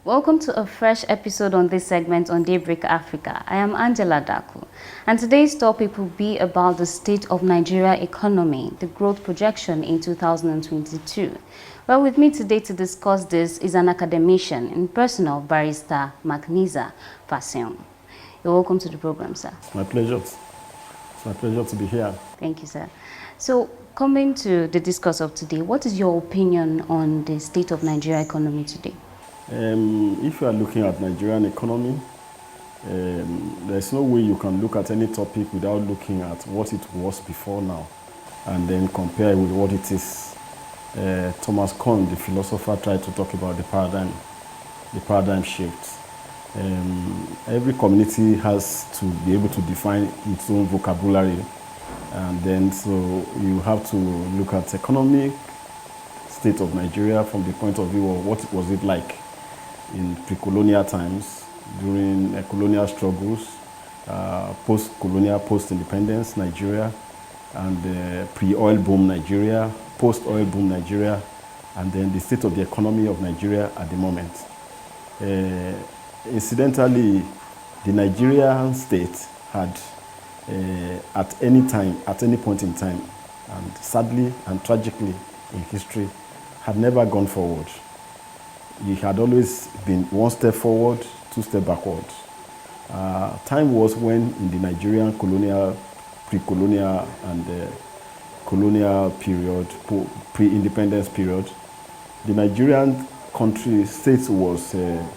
Welcome to a fresh episode on this segment on Daybreak Africa. I am Angela Daku, and today's topic will be about the state of Nigeria economy, the growth projection in 2022. Well, with me today to discuss this is an academician in person of Barrister Magniza Fasion. You're welcome to the program, sir. It's my pleasure. It's my pleasure to be here. Thank you, sir. So, coming to the discourse of today, what is your opinion on the state of Nigeria economy today? If you are looking at Nigerian economy, there's no way you can look at any topic without looking at what it was before now and then compare it with what it is. Thomas Kuhn, the philosopher, tried to talk about the paradigm shift. Every community has to be able to define its own vocabulary, and then so you have to look at economic state of Nigeria from the point of view of what was it like in pre-colonial times, during colonial struggles, post-colonial, post-independence Nigeria, and pre-oil boom Nigeria, post-oil boom Nigeria, and then the state of the economy of Nigeria at the moment. Incidentally, the Nigerian state had, at any point in time, and sadly and tragically in history, had never gone forward. It had always been one step forward, two steps backward. Time was when in the Nigerian colonial, pre-colonial and colonial period, pre-independence period, the Nigerian country state was an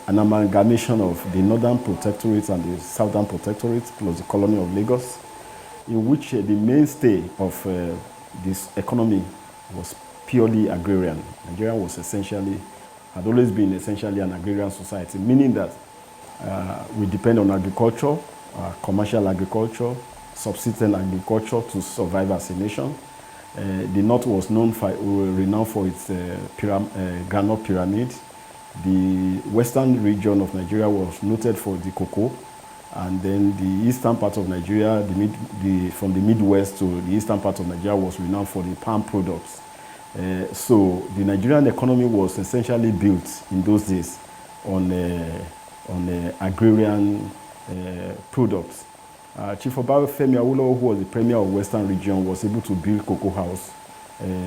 amalgamation of the northern protectorate and the southern protectorate plus the colony of Lagos, in which the mainstay of this economy was purely agrarian. Nigeria had always been essentially an agrarian society, meaning that we depend on agriculture, commercial agriculture, subsistence agriculture to survive as a nation. The north was renowned for its groundnut pyramid. The western region of Nigeria was noted for the cocoa, and then the eastern part of Nigeria, from the Midwest to the eastern part of Nigeria, was renowned for the palm products. So the Nigerian economy was essentially built in those days on agrarian products. Chief Obafemi Awolowo, who was the premier of Western region, was able to build cocoa house,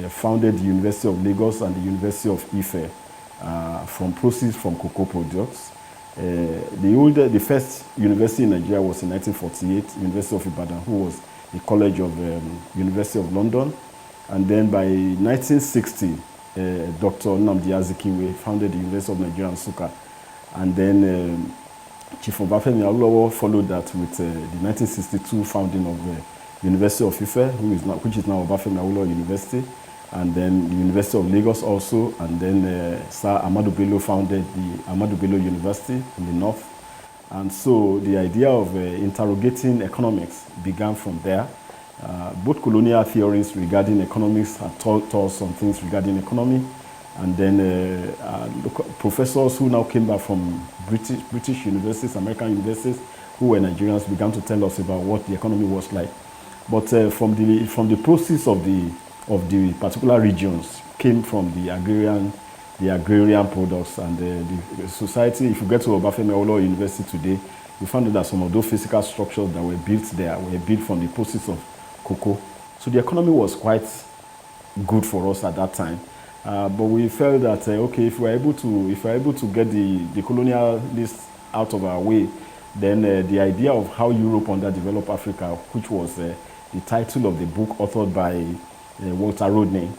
founded the University of Lagos and the University of Ife from proceeds from cocoa products. The first university in Nigeria was in 1948, University of Ibadan, who was the college of University of London. And then by 1960, Dr. Nnamdi Azikiwe founded the University of Nigeria, Nsukka. And then Chief Obafemi Awolowo followed that with the 1962 founding of the University of Ife, which is now Obafemi Awolowo University, and then the University of Lagos also, and then Sir Ahmadu Bello founded the Ahmadu Bello University in the north. And so the idea of interrogating economics began from there. Both colonial theories regarding economics had taught us some things regarding economy, and then professors who now came back from British universities, American universities, who were Nigerians, began to tell us about what the economy was like. But from the process of the particular regions came from the agrarian products, and the society. If you get to Obafemi Awolowo University today, you find that some of those physical structures that were built there were built from the process of cocoa. So the economy was quite good for us at that time, but we felt that okay, if we're able to get the colonialists out of our way, then the idea of how Europe underdeveloped Africa, which was the title of the book authored by Walter Rodney,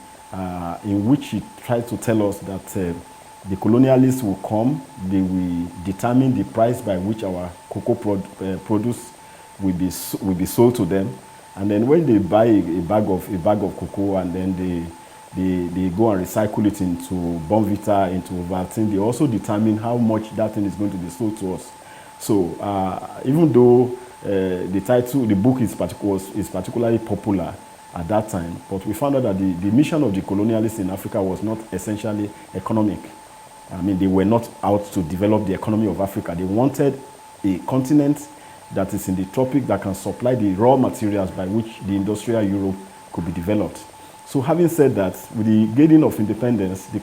in which he tried to tell us that the colonialists will come, they will determine the price by which our cocoa produce will be sold to them. And then when they buy a bag of cocoa, and then they go and recycle it into Bonvita, into Ovaltine, they also determine how much that thing is going to be sold to us. So even though the book is particularly popular at that time, but we found out that the mission of the colonialists in Africa was not essentially economic. I mean, they were not out to develop the economy of Africa. They wanted a continent that is in the tropic that can supply the raw materials by which the industrial Europe could be developed. So having said that, with the gaining of independence, the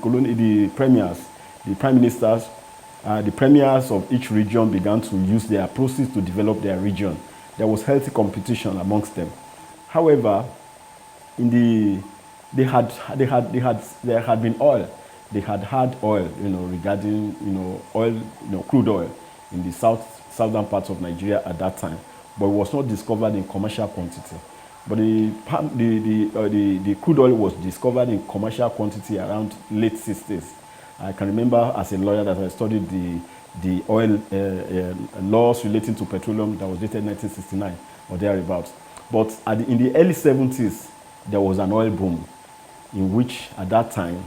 premiers the prime ministers, the premiers of each region began to use their proceeds to develop their region. There was healthy competition amongst them. However, there had been oil. They had oil, regarding, oil, crude oil in the southern parts of Nigeria at that time, but it was not discovered in commercial quantity. But the crude oil was discovered in commercial quantity around late 60s. I can remember as a lawyer that I studied the oil laws relating to petroleum that was dated 1969 or thereabouts. But in the early 70s, there was an oil boom in which at that time,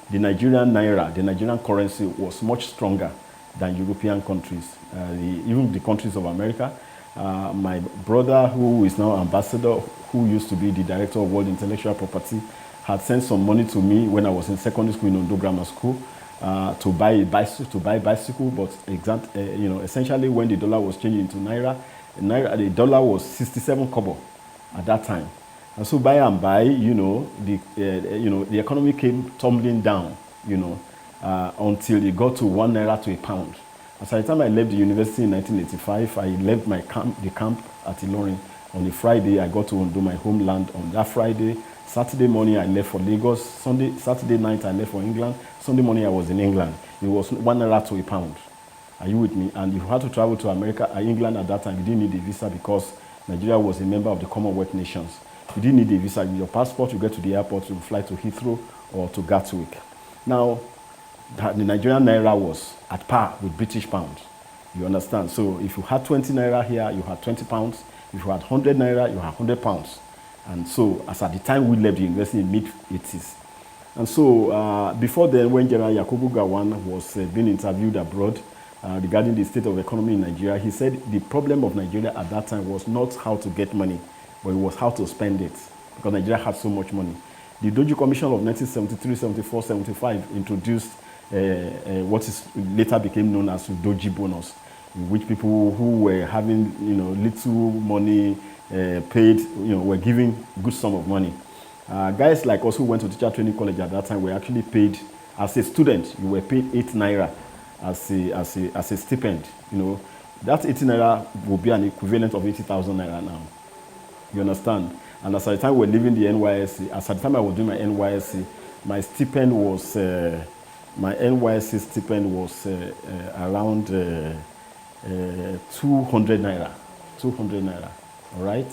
the Nigerian naira, the Nigerian currency was much stronger than European countries, even the countries of America. My brother, who is now ambassador, who used to be the director of World Intellectual Property, had sent some money to me when I was in secondary school in Ondo Grammar School to buy a bicycle. But essentially, when the dollar was changing into naira, the dollar was 67 kobo at that time. And so by and by, the economy came tumbling down, until it got to 1 naira to a pound. As at the time I left the university in 1985, I left the camp at Ilorin on a Friday. I got to Ondo, my homeland, on that Friday. Saturday morning I left for Lagos. Saturday night I left for England. Sunday morning I was in England. It was 1 naira to a pound. Are you with me? And if you had to travel to England at that time, you didn't need a visa because Nigeria was a member of the Commonwealth nations. You didn't need a visa. With your passport, you get to the airport, you fly to Heathrow or to Gatwick. Now, the Nigerian naira was at par with British pound. You understand? So if you had 20 naira here, you had 20 pounds. If you had 100 naira, you had 100 pounds. And so, as at the time we left the university in mid-80s. And so, before then, when General Yakubu Gowon was being interviewed abroad regarding the state of economy in Nigeria, he said the problem of Nigeria at that time was not how to get money, but it was how to spend it, because Nigeria had so much money. The Doji Commission of 1973, 74, 75 introduced what is later became known as Doji bonus, in which people who were having little money paid, were given good sum of money. Guys like us who went to teacher training college at that time were actually paid, as a student, you were paid 8 naira as a stipend. That 80 naira would be an equivalent of 80,000 naira now. You understand? And as at the time we were leaving the NYSC, as at the time I was doing my NYSC, my stipend was, my NYSC stipend was around 200 naira. 200 naira, all right?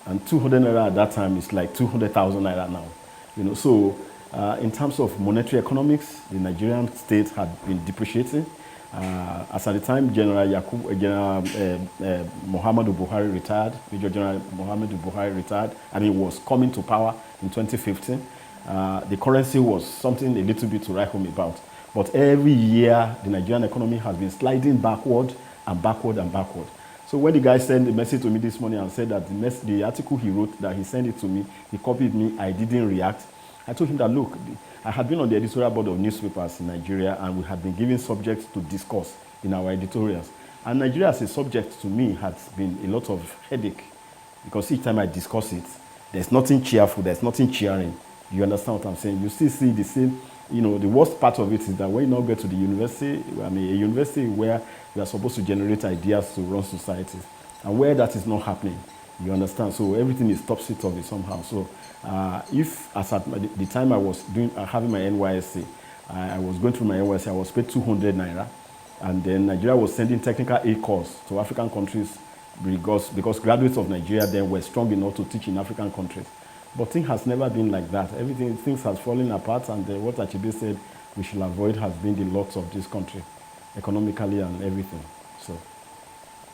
And 200 naira at that time is like 200,000 naira now. So in terms of monetary economics, the Nigerian state had been depreciating. As at the time, Muhammadu Buhari retired, Major General Muhammadu Buhari retired, and he was coming to power in 2015. The currency was something a little bit to write home about. But every year, the Nigerian economy has been sliding backward and backward and backward. So when the guy sent a message to me this morning and said that the article he wrote, that he sent it to me, he copied me, I didn't react. I told him that, look, I had been on the editorial board of newspapers in Nigeria, and we had been given subjects to discuss in our editorials. And Nigeria as a subject to me has been a lot of headache, because each time I discuss it, there's nothing cheerful, there's nothing cheering. You understand what I'm saying? You still see the same, the worst part of it is that when you now get to the university, a university where you are supposed to generate ideas to run societies, and where that is not happening, you understand? So everything is topsy-turvy somehow. So if, as at the time I was having my NYSC, I was going through my NYSC, I was paid 200 naira, and then Nigeria was sending technical aid course to African countries because graduates of Nigeria then were strong enough to teach in African countries. But things has never been like that. Things has fallen apart, and what Achibe said we should avoid has been the loss of this country, economically and everything. So.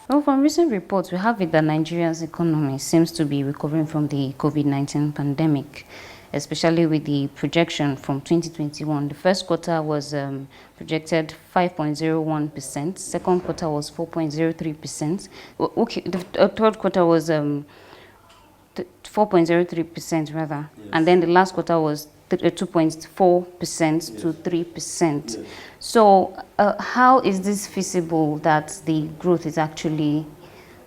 Well, from recent reports, we have it that Nigeria's economy seems to be recovering from the COVID-19 pandemic, especially with the projection from 2021. The first quarter was projected 5.01%. Second quarter was 4.03%. Okay, the third quarter was 4.03% rather, yes. And then the last quarter was 2.4% to 3%. Yes. So how is this feasible that the growth is actually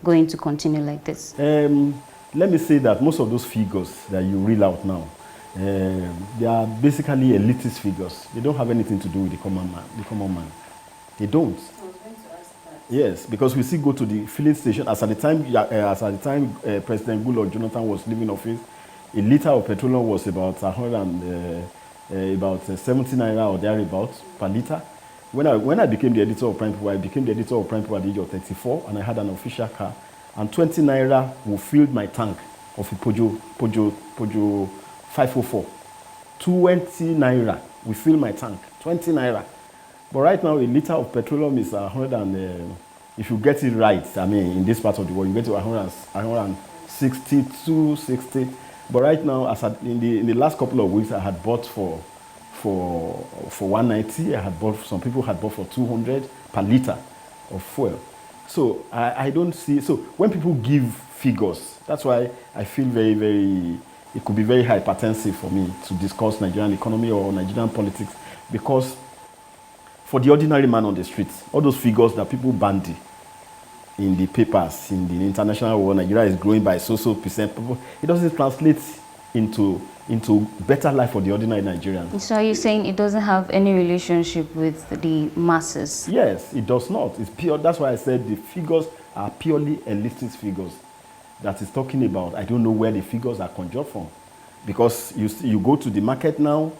going to continue like this? Let me say that most of those figures that you reel out now, They are basically elitist figures. They don't have anything to do with the common man. They don't. Yes, because we still go to the filling station. As at the time, President Goodluck Jonathan was leaving office, a liter of petroleum was about 70 naira or thereabouts per liter. When I became the editor of Prime People, I became the editor of Prime People at the age of 34, and I had an official car. And 20 naira will fill my tank of a Peugeot 504. 20 naira will fill my tank. 20 naira. But right now, a liter of petroleum is 100 and, if you get it right, I mean, in this part of the world, you get to 162, 60. But right now, in the last couple of weeks, I had bought for 190. Some people had bought for 200 per liter of fuel. So I don't see. So when people give figures, that's why I feel it could be very hypertensive for me to discuss Nigerian economy or Nigerian politics, because for the ordinary man on the streets, all those figures that people bandy in the papers, in the international world, Nigeria is growing by so percent, it doesn't translate into better life for the ordinary Nigerian. So are you saying it doesn't have any relationship with the masses? Yes, it does not. It's pure. That's why I said the figures are purely elitist figures that is talking about. I don't know where the figures are conjured from, because you go to the market now.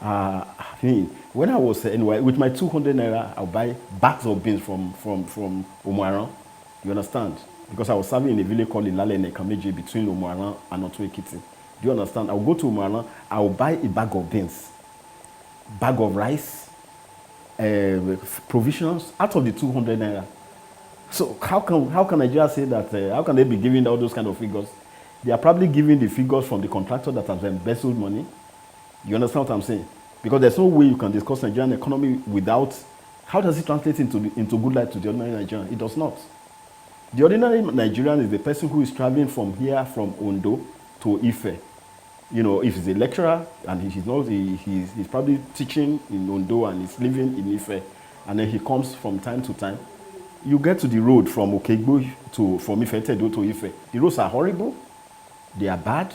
I mean, when I was anyway with my 200 naira, I'll buy bags of beans from Omuaran. You understand? Because I was serving in a village called Ilale Nekameje between Omuaran and Otu Ekiti. Do you understand? I'll go to Omuaran, I'll buy a bag of beans, bag of rice, provisions out of the 200 naira. So how can Nigeria say that? How can they be giving all those kind of figures? They are probably giving the figures from the contractor that has embezzled money. You understand what I'm saying? Because there's no way you can discuss Nigerian economy without. How does it translate into good life to the ordinary Nigerian? It does not. The ordinary Nigerian is the person who is traveling from Ondo to Ife. You know, if he's a lecturer and he's probably teaching in Ondo and he's living in Ife, and then he comes from time to time. You get to the road from Okegbo from Ife to Ife. The roads are horrible. They are bad.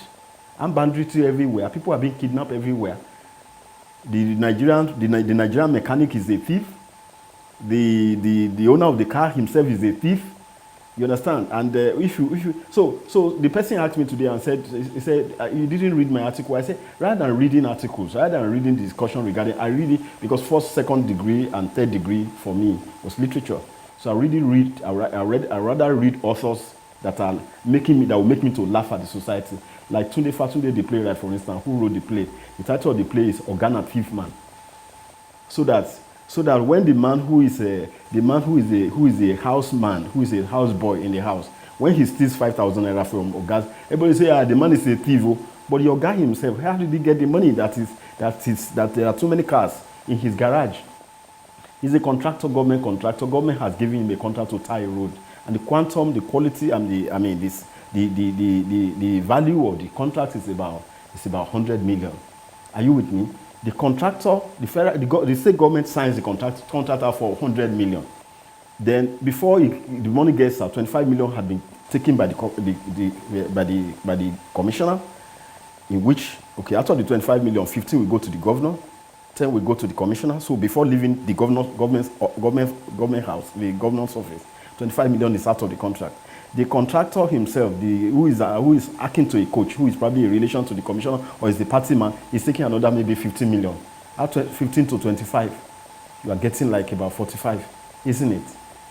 And banditry everywhere. People are being kidnapped everywhere. The Nigerian mechanic is a thief. The owner of the car himself is a thief. You understand? And so the person asked me today and said, you didn't read my article. I said, rather than reading articles, rather than reading discussion regarding, I read it because first, second degree, and third degree for me was literature. So I rather read authors that will make me to laugh at the society. Like Tunde Fatunde, the playwright, for instance, who wrote the play. The title of the play is Organa Thief Man. So that when the man who is a houseman, who is a houseboy in the house, when he steals 5,000 naira from Ogas, everybody say, the man is a thief. But the Oga himself, how did he get the money that there are too many cars in his garage? He's a contractor, government contractor. Government has given him a contract to tie a road. And the quantum, the quality, and the value of the contract is about 100 million. Are you with me? The contractor, the state government signs the contractor for 100 million. Then before the money gets out, 25 million had been taken by the commissioner, in which, out of the 25 million, 15 will go to the governor, 10 will go to the commissioner. So before leaving the government house, the governor's office, 25 million is out of the contract. The contractor himself, who is acting to a coach, who is probably a relation to the commissioner or is the party man, is taking another maybe 15 million. Out of 15 to 25, you are getting like about 45, isn't it?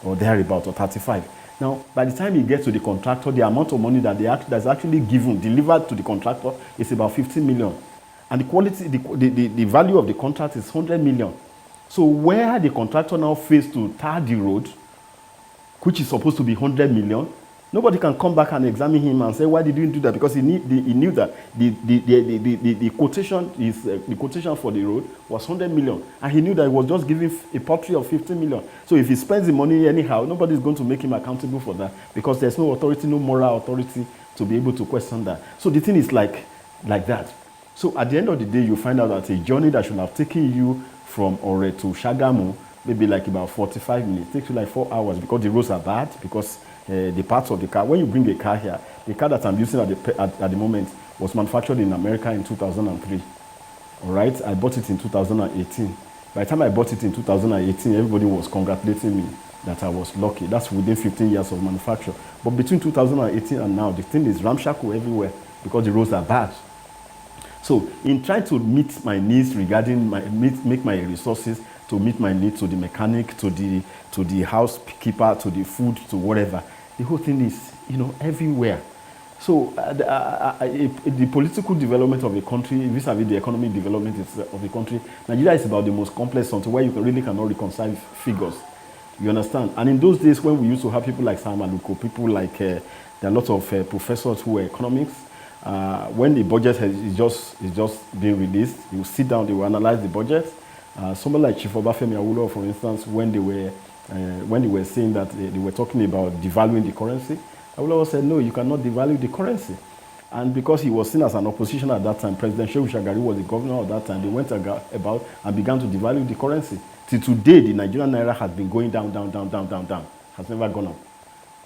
Or thereabout, or 35. Now, by the time you get to the contractor, the amount of money that's actually delivered to the contractor is about 15 million. And the quality, the value of the contract is 100 million. So where the contractor now fails to tar the road, which is supposed to be 100 million, nobody can come back and examine him and say, why did you do that? Because he knew that the quotation for the road was 100 million. And he knew that he was just giving a pottery of 15 million. So if he spends the money anyhow, nobody is going to make him accountable for that, because there's no authority, no moral authority to be able to question that. So the thing is like that. So at the end of the day, you find out that a journey that should have taken you from Ore to Shagamu, maybe like about 45 minutes, takes you like 4 hours, because the roads are bad, because the parts of the car, when you bring a car here, the car that I'm using at the moment, was manufactured in America in 2003. All right, I bought it in 2018. By the time I bought it in 2018, everybody was congratulating me that I was lucky. That's within 15 years of manufacture. But between 2018 and now, the thing is ramshackle everywhere because the roads are bad. So in trying to meet my needs regarding make my resources to meet my needs, to the mechanic, to the housekeeper, to the food, to whatever, the whole thing is, everywhere. So the political development of a country vis-a-vis the economic development of a country, Nigeria is about the most complex something where you really cannot reconcile figures. You understand? And in those days when we used to have people like Sam Aluko, people like, there are a lot of professors who were economics, when the budget is just being released, you sit down, they will analyze the budget. Someone like Chief Obafemi Awolowo, for instance, when they were saying that they were talking about devaluing the currency, Awolowo said, no, you cannot devalue the currency. And because he was seen as an opposition at that time, President Shehu Shagari was the governor at that time, they went about and began to devalue the currency. Till today, the Nigerian Naira has been going down, has never gone up.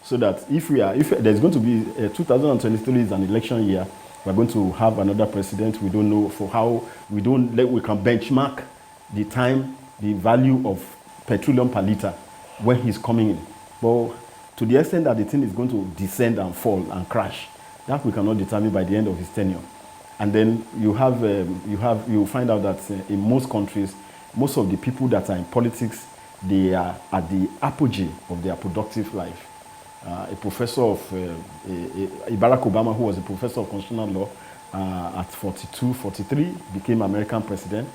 So that if there's going to be 2023 is an election year, we're going to have another president. We don't know for how we can benchmark the time, the value of petroleum per liter when he's coming in. But to the extent that the thing is going to descend and fall and crash, that we cannot determine by the end of his tenure. And then you find out that in most countries, most of the people that are in politics, they are at the apogee of their productive life. A professor of Barack Obama, who was a professor of constitutional law at 42, 43, became American president.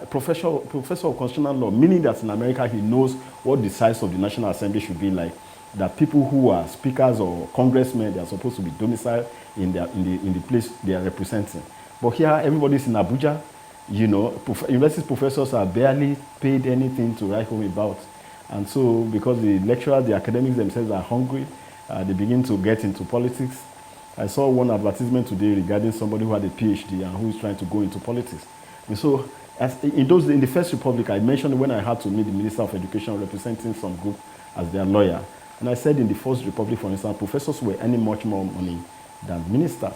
Professor of constitutional law, meaning that in America he knows what the size of the National Assembly should be like. That people who are speakers or congressmen, they are supposed to be domiciled in the place they are representing. But here, everybody's in Abuja. University professors are barely paid anything to write home about. And so, because the lecturers, the academics themselves are hungry, they begin to get into politics. I saw one advertisement today regarding somebody who had a PhD and who is trying to go into politics. And so, in the First Republic, I mentioned when I had to meet the Minister of Education representing some group as their lawyer. And I said in the First Republic, for instance, professors were earning much more money than ministers.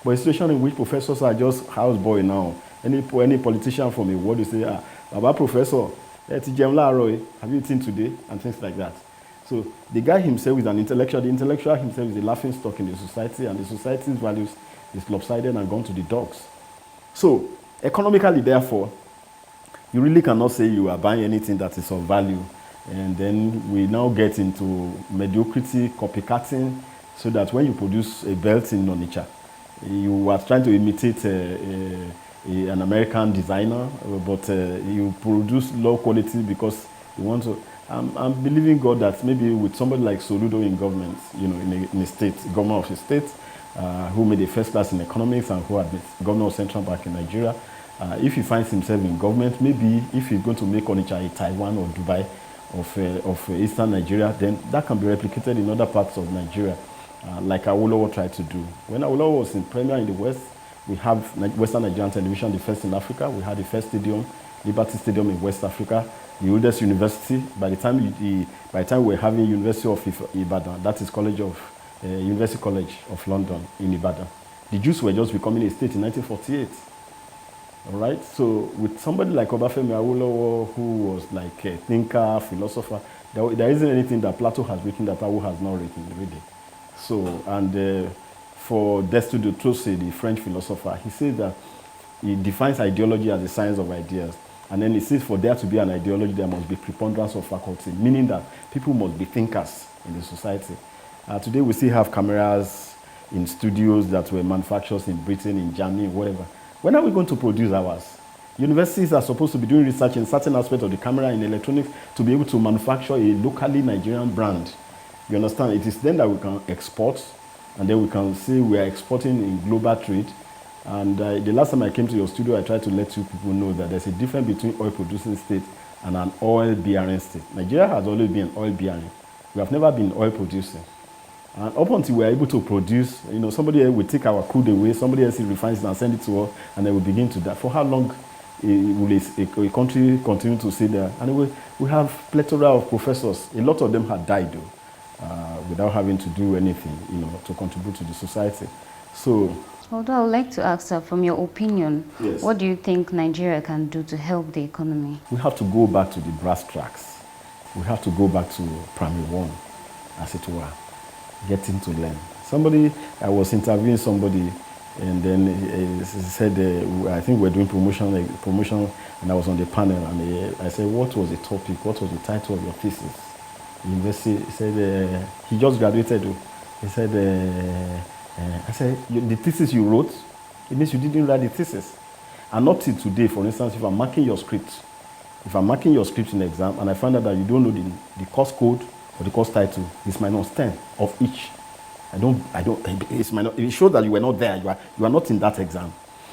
But a situation in which professors are just houseboy now. Any politician from a world will say, Baba Professor, have you eaten today? And things like that. So the guy himself is an intellectual. The intellectual himself is a laughing stock in the society, and the society's values is lopsided and gone to the dogs. So economically, therefore, you really cannot say you are buying anything that is of value. And then we now get into mediocrity, copycatting, so that when you produce a belt in Onitsha, you are trying to imitate an American designer, but you produce low quality because you want to. I'm believing God that maybe with somebody like Soludo in government, in a state, governor of a state, who made a first class in economics and who had been governor of Central Bank in Nigeria, if he finds himself in government, maybe if he's going to make Onitsha a Taiwan or Dubai of eastern Nigeria, then that can be replicated in other parts of Nigeria, like Awolowo tried to do. When Awolowo was in premier in the West, we have Western Nigerian television, the first in Africa. We had the first stadium, Liberty Stadium in West Africa, the oldest university. By the time we were having University of Ibadan, that is University College of London in Ibadan. The Jews were just becoming a state in 1948. All right, so with somebody like Obafemi Awolowo, who was like a thinker, philosopher, there isn't anything that Plato has written that Awo has not written, really. So, and for Destutt de Trosse, the French philosopher, he says that he defines ideology as the science of ideas. And then he says for there to be an ideology, there must be preponderance of faculty, meaning that people must be thinkers in the society. Today we still have cameras in studios that were manufactured in Britain, in Germany, whatever. When are we going to produce ours? Universities are supposed to be doing research in certain aspects of the camera in electronics to be able to manufacture a locally Nigerian brand. You understand? It is then that we can export, and then we can say we are exporting in global trade. And the last time I came to your studio, I tried to let you people know that there's a difference between oil producing state and an oil bearing state. Nigeria has always been an oil bearing. We have never been oil producing. And up until we are able to produce, somebody else will take our crude away, somebody else refines it and send it to us, and then we begin to die. For how long will a country continue to stay there? And we have plethora of professors. A lot of them had died, though, without having to do anything, to contribute to the society. So Although I would like to ask, from your opinion, Yes. what do you think Nigeria can do to help the economy? We have to go back to the brass tracks. We have to go back to primary one, as it were, getting to learn. I was interviewing somebody, and then he said, I think we're doing promotion, and I was on the panel, and I said, what was the topic? What was the title of your thesis? University, he said, he just graduated. He said, I said, the thesis you wrote, it means you didn't write the thesis. And up till today, for instance, if I'm marking your script in exam and I find out that you don't know the course code or the course title, it's -10 of each. It shows that you were not there. You are not in that exam.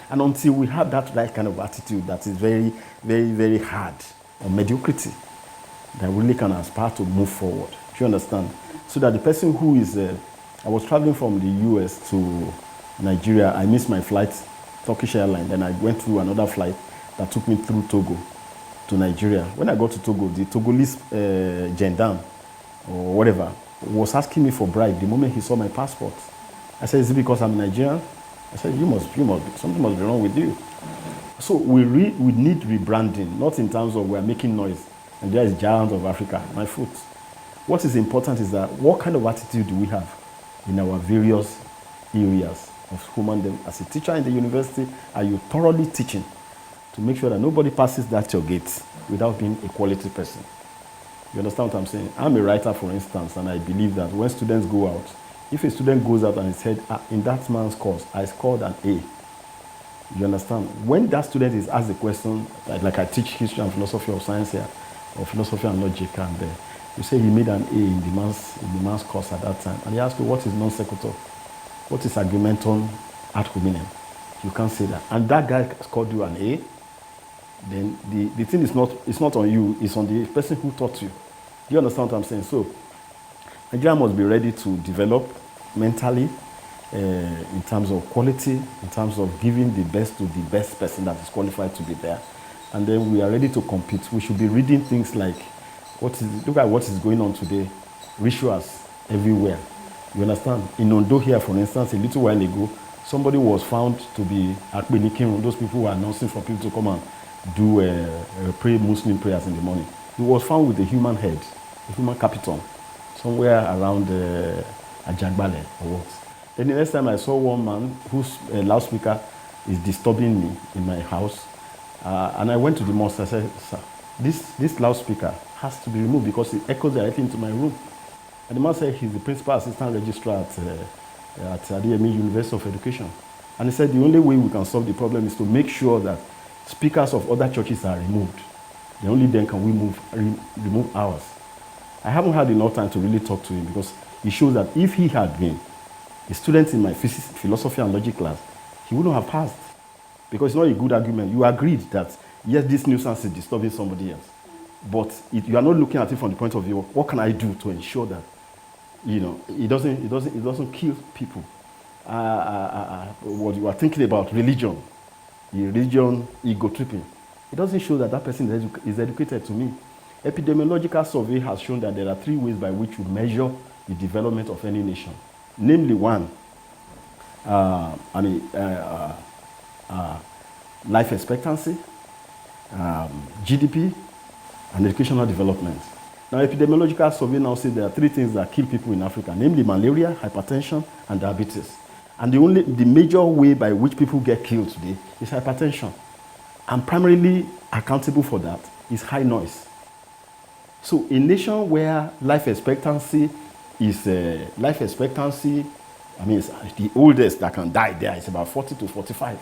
And until we have that right kind of attitude that is very, very, very hard on mediocrity, that really can aspire to move forward. Do you understand? So that the person who is, I was traveling from the US to Nigeria. I missed my flight, Turkish Airlines. Then I went through another flight that took me through Togo to Nigeria. When I got to Togo, the Togolese gendarme or whatever was asking me for bribe the moment he saw my passport. I said, is it because I'm Nigerian? I said, something must be wrong with you. So we need rebranding, not in terms of we're making noise. And there is giant of Africa, my foot. What is important is that what kind of attitude do we have in our various areas of human development? As a teacher in the university, are you thoroughly teaching to make sure that nobody passes that your gate without being a quality person? You understand what I'm saying? I'm a writer, for instance, and I believe that when students go out, if a student goes out and he said, in that man's course, I scored an A, you understand? When that student is asked the question, like I teach history and philosophy of science here, or philosophy and logic, and you say he made an A in the man's course at that time, and he asks you, what is non sequitur? What is argumentum ad hominem? You can't say that. And that guy scored you an A, then the thing is not on you, it's on the person who taught you. Do you understand what I'm saying? So Nigeria must be ready to develop mentally, in terms of quality, in terms of giving the best to the best person that is qualified to be there. And then we are ready to compete. We should be reading things like, look at what is going on today, rituals everywhere. You understand? In Ondo here, for instance, a little while ago, somebody was found to be Akbenikin, those people who are announcing for people to come and do pray Muslim prayers in the morning. He was found with a human head, a human capital, somewhere around Ajagbale or what. Then the next time I saw one man whose loudspeaker is disturbing me in my house, and I went to the mosque. I said, sir, this loudspeaker has to be removed because it echoes directly into my room. And the man said he's the principal assistant registrar at Adeyemi University of Education. And he said the only way we can solve the problem is to make sure that speakers of other churches are removed. Then only then can we remove ours. I haven't had enough time to really talk to him because it shows that if he had been a student in my philosophy and logic class, he wouldn't have passed. Because it's not a good argument. You agreed that, yes, this nuisance is disturbing somebody else. But you are not looking at it from the point of view of what can I do to ensure that, it doesn't kill people. What you are thinking about religion, ego tripping, it doesn't show that person is educated to me. Epidemiological survey has shown that there are 3 ways by which you measure the development of any nation. Namely, one, life expectancy, GDP, and educational development. Now, epidemiological survey now says there are 3 things that kill people in Africa, namely malaria, hypertension, and diabetes. And the major way by which people get killed today is hypertension. And primarily accountable for that is high noise. So a nation where life expectancy is it's the oldest that can die there is about 40 to 45.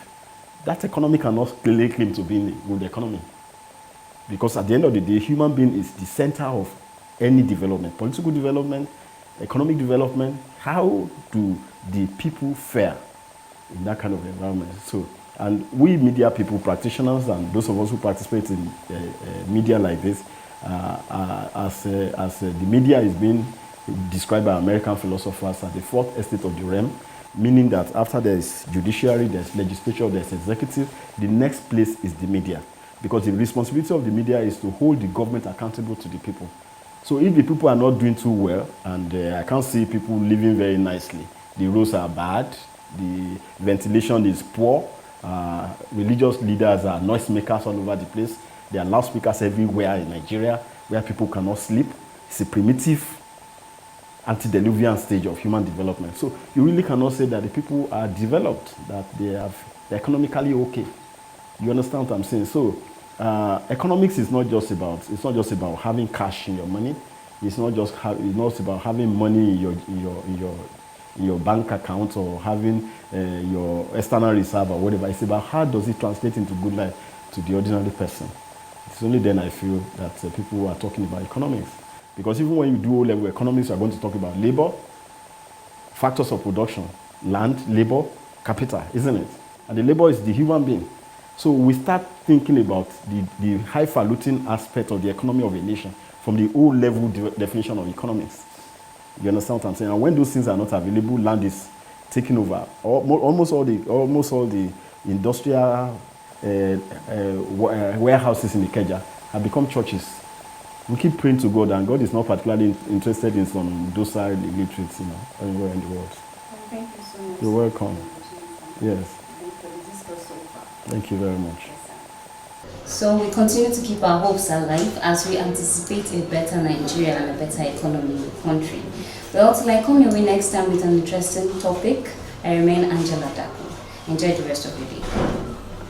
That economy cannot clearly claim to be a good economy. Because at the end of the day, human being is the center of any development, political development, economic development. How do the people fare in that kind of environment? So, and we media people, practitioners, and those of us who participate in media like this, as the media is being described by American philosophers as the 4th estate of the realm, meaning that after there is judiciary, there's legislature, there's executive, the next place is the media. Because the responsibility of the media is to hold the government accountable to the people. So if the people are not doing too well, and I can't see people living very nicely, the roads are bad, the ventilation is poor. Religious leaders are noisemakers all over the place. There are loudspeakers everywhere in Nigeria where people cannot sleep. It's a primitive antediluvian stage of human development. So you really cannot say that the people are developed, that they're economically okay. You understand what I'm saying? So economics is not just about having cash in your money. It's not about having money in your bank account or having your external reserve or whatever. It's about how does it translate into good life to the ordinary person. It's only then I feel that people are talking about economics. Because even when you do O-level economics, you are going to talk about labor, factors of production, land, labor, capital, isn't it? And the labor is the human being. So we start thinking about the highfalutin aspect of the economy of a nation from the O-level definition of economics. You understand what I'm saying? And when those things are not available, land is taking over. Almost all the industrial warehouses in Ikeja have become churches. We keep praying to God, and God is not particularly interested in some docile illiterates, anywhere in the world. Thank you so much. You're welcome. Yes. Thank you very much. So we continue to keep our hopes alive as we anticipate a better Nigeria and a better economy in the country. Well, till I come your way next time with an interesting topic, I remain Angela Daku. Enjoy the rest of your day.